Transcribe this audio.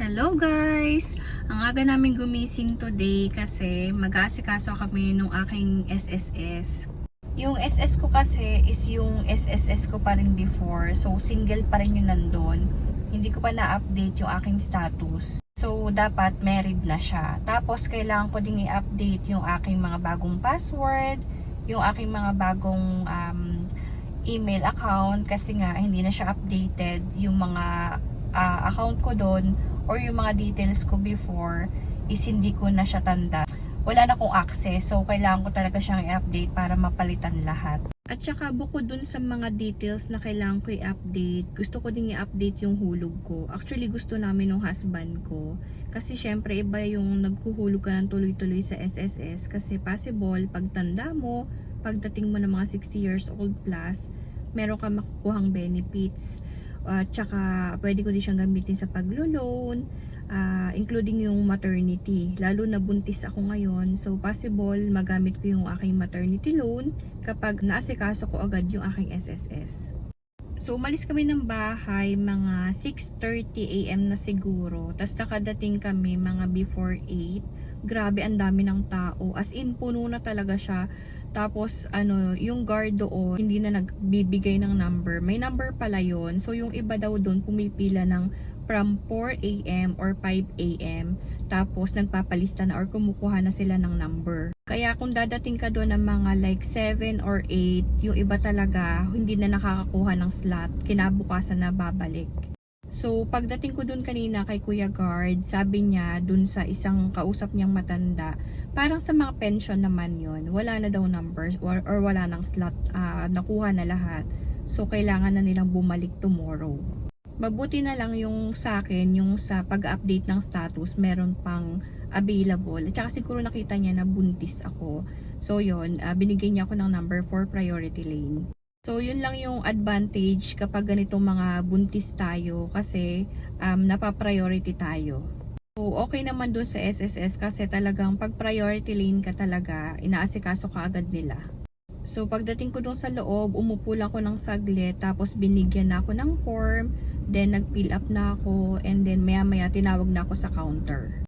Hello guys! Ang aga namin gumising today kasi mag-aasikaso kami nung aking SSS. Yung SS ko kasi is yung SSS ko pa rin before. So single pa rin yung nandun. Hindi ko pa na-update yung aking status. So dapat married na siya. Tapos kailangan ko ding i-update yung aking mga bagong password, yung aking mga bagong email account kasi nga hindi na siya updated yung mga account ko doon or yung mga details ko before is hindi ko na siya tanda. Wala na akong access, so kailangan ko talaga siyang i-update para mapalitan lahat. At saka bukod dun sa mga details na kailangan ko i-update, gusto ko din i-update yung hulog ko. Actually gusto namin ng husband ko kasi syempre iba yung naghuhulog ka ng tuloy-tuloy sa SSS kasi possible pagtanda mo, pagdating mo ng mga 60 years old plus, meron ka makukuhang benefits. Tsaka pwede ko din siyang gamitin sa paglo-loan, including yung maternity. Lalo na buntis ako ngayon, so possible magamit ko yung aking maternity loan kapag naasikaso ko agad yung aking SSS. So umalis kami ng bahay mga 6:30 AM na siguro. Tapos nakadating kami mga before 8. Grabe, ang dami ng tao. As in, puno na talaga siya. Tapos yung guard doon hindi na nagbibigay ng number. May number pala yon. So yung iba daw doon pumipila ng from 4 AM or 5 AM. Tapos nagpapalista na or kumukuha na sila ng number. Kaya kung dadating ka doon ng mga like 7 or 8, yung iba talaga hindi na nakakakuha ng slot. Kinabukasan na babalik. So pagdating ko doon kanina kay Kuya Guard, sabi niya doon sa isang kausap niyang matanda, parang sa mga pension naman yon, wala na daw numbers or wala nang slot, nakuha na lahat. So kailangan na nilang bumalik tomorrow. Mabuti na lang yung sa akin, yung sa pag-update ng status, meron pang available. At saka siguro nakita niya na buntis ako. So yon, binigyan niya ako ng number for priority lane. So yun lang yung advantage kapag ganitong mga buntis tayo kasi napa-priority tayo. So okay naman doon sa SSS kasi talagang pag priority lane ka talaga, inaasikaso ka agad nila. So pagdating ko doon sa loob, umupo lang ako ng saglit tapos binigyan na ako ng form, then nag-fill up na ako and then maya maya tinawag na ako sa counter.